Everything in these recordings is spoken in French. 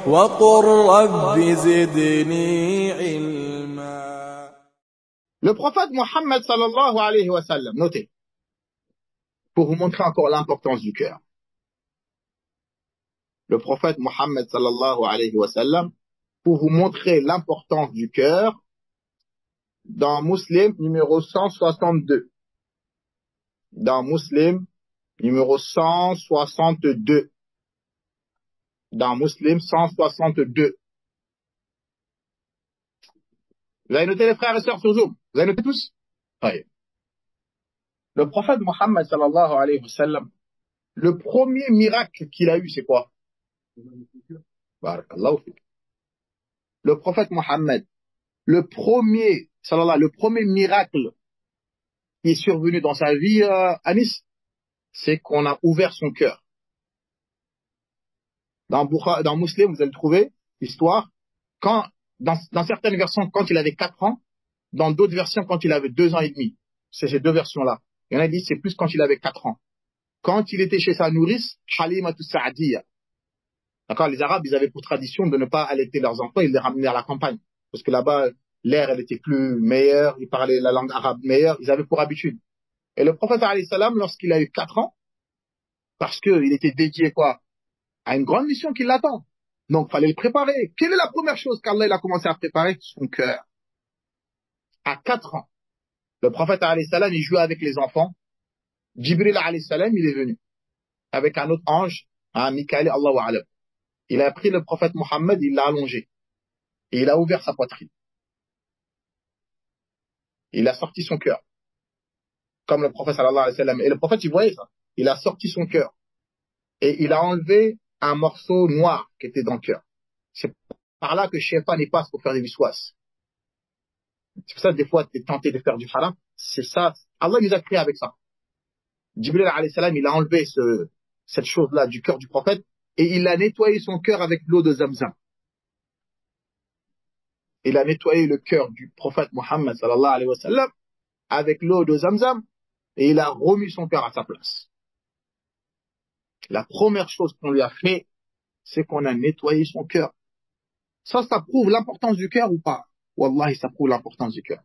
وقل رب زدني علما. Le prophète Mohammed sallallahu alayhi wa sallam, notez, pour vous montrer encore l'importance du cœur. Le prophète Mohammed sallallahu alayhi wa sallam, pour vous montrer l'importance du cœur, dans Muslim numéro 162. Dans Muslim numéro 162. Dans Muslim 162. Vous avez noté les frères et sœurs sur Zoom? Vous avez noté tous? Oui. Le prophète Mohammed sallallahu alayhi wa sallam, le premier miracle qu'il a eu, c'est quoi? Barakallahu fik. Le prophète Mohammed, le premier miracle qui est survenu dans sa vie, Anis, c'est qu'on a ouvert son cœur. Dans Muslim, vous allez trouver l'histoire, dans certaines versions, quand il avait 4 ans, dans d'autres versions, quand il avait 2 ans et demi. C'est ces deux versions-là. Il y en a qui disent c'est plus quand il avait 4 ans. Quand il était chez sa nourrice, Halimatu Sa'adiyya. D'accord, les Arabes, ils avaient pour tradition de ne pas allaiter leurs enfants, ils les ramenaient à la campagne. Parce que là-bas, l'air, elle était plus meilleure, ils parlaient la langue arabe meilleure, ils avaient pour habitude. Et le prophète, alayhi salam, lorsqu'il a eu 4 ans, parce qu'il était dédié, quoi, à une grande mission qui l'attend. Donc, fallait le préparer. Quelle est la première chose qu'Allah, il a commencé à préparer? Son cœur. À 4 ans. Le prophète, alayhi salam, il jouait avec les enfants. Jibril, alayhi salam, il est venu. Avec un autre ange, Mikaël, Allahu a'lam. Il a pris le prophète Mohammed, il l'a allongé. Et il a ouvert sa poitrine. Il a sorti son cœur. Comme le prophète sallallahu alayhi wa sallam. Et le prophète, il voyait ça. Il a sorti son cœur. Et il a enlevé un morceau noir qui était dans le cœur. C'est par là que Shaitan y passe pour faire des viswas. C'est pour ça que des fois, tu es tenté de faire du haram. C'est ça. Allah nous a créé avec ça. Jibril alayhi salam, il a enlevé cette chose-là du cœur du prophète et il a nettoyé son cœur avec l'eau de Zamzam. Il a nettoyé le cœur du prophète Mohammed sallallahu alayhi wa sallam avec l'eau de Zamzam et il a remis son cœur à sa place. La première chose qu'on lui a fait, c'est qu'on a nettoyé son cœur. Ça prouve l'importance du cœur ou pas? Wallahi, ça prouve l'importance du cœur.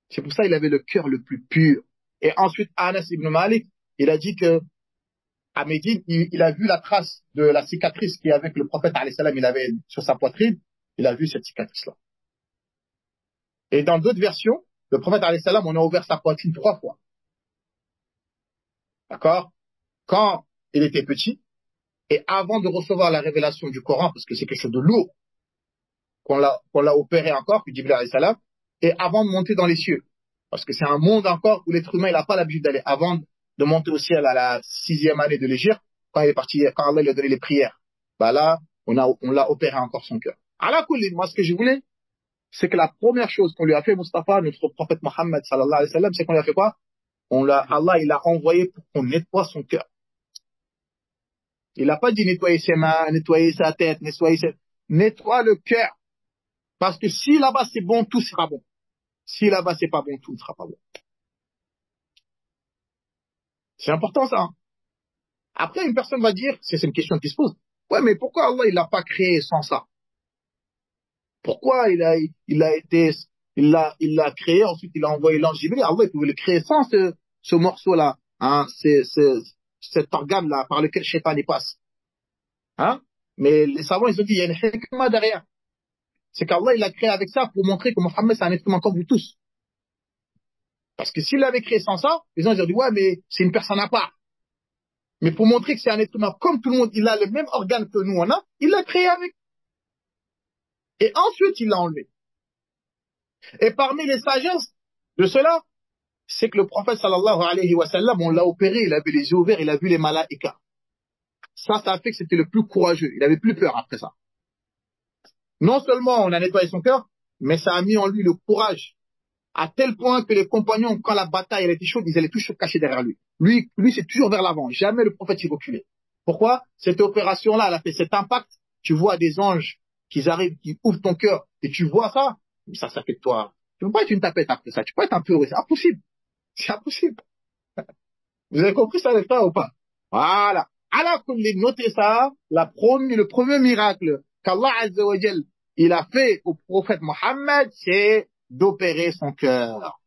C'est pour ça qu'il avait le cœur le plus pur. Et ensuite, Anas ibn Malik, il a dit que à Médine, il a vu la trace de la cicatrice qu'il y avait que le prophète alayhi salam, il avait sur sa poitrine. Il a vu cette cicatrice-là. Et dans d'autres versions, le prophète alayhi salam, on a ouvert sa poitrine 3 fois. D'accord? Quand il était petit, et avant de recevoir la révélation du Coran, parce que c'est quelque chose de lourd, qu'on l'a opéré encore, que Jibril alayhi salam, et avant de monter dans les cieux. Parce que c'est un monde encore où l'être humain, il n'a pas l'habitude d'aller. Avant de monter au ciel à la 6e année de l'Hégire, quand il est parti, quand Allah lui a donné les prières, bah là, on l'a opéré encore son cœur. À la coulée, moi, ce que je voulais, c'est que la première chose qu'on lui a fait, Mustafa, notre prophète Mohammed sallallahu alayhi wa sallam, c'est qu'on lui a fait quoi? Allah, il a envoyé pour qu'on nettoie son cœur. Il n'a pas dit nettoyer ses mains, nettoyer sa tête, nettoie le cœur. Parce que si là-bas c'est bon, tout sera bon. Si là-bas c'est pas bon, tout ne sera pas bon. C'est important ça. Hein. Après, une personne va dire, c'est une question qui se pose. Ouais, mais pourquoi Allah il l'a pas créé sans ça? Pourquoi il l'a créé, ensuite il a envoyé l'ange Jibril. Allah il pouvait le créer sans ce morceau-là, hein, cet organe-là par lequel Shaitan y passe. Hein? Mais les savants ils ont dit il y a une hikmah derrière. C'est qu'Allah il l'a créé avec ça pour montrer que Mohammed c'est un être humain comme vous tous. Parce que s'il l'avait créé sans ça, les gens ils ont dit ouais mais c'est une personne à part. Mais pour montrer que c'est un être humain comme tout le monde, il a le même organe que nous on a, il l'a créé avec. Et ensuite il l'a enlevé. Et parmi les sagesses de cela, c'est que le prophète sallallahu alayhi wa sallam, on l'a opéré, il avait les yeux ouverts, il a vu les malaïkas. Ça a fait que c'était le plus courageux. Il avait plus peur après ça. Non seulement on a nettoyé son cœur, mais ça a mis en lui le courage. À tel point que les compagnons, quand la bataille elle était chaude, ils allaient tous se cacher derrière lui. Lui c'est toujours vers l'avant. Jamais le prophète s'y reculait. Pourquoi? Cette opération-là, elle a fait cet impact. Tu vois des anges qui arrivent, qui ouvrent ton cœur, et tu vois ça. Mais ça fait de toi. Tu ne peux pas être une tapette après ça. Tu peux être un peu heureux. C'est impossible. C'est impossible. Vous avez compris ça, les frères, ou pas? Voilà. Alors, comme les notez ça, le premier miracle qu'Allah Azza wa Jal, il a fait au prophète Mohammed, c'est d'opérer son cœur.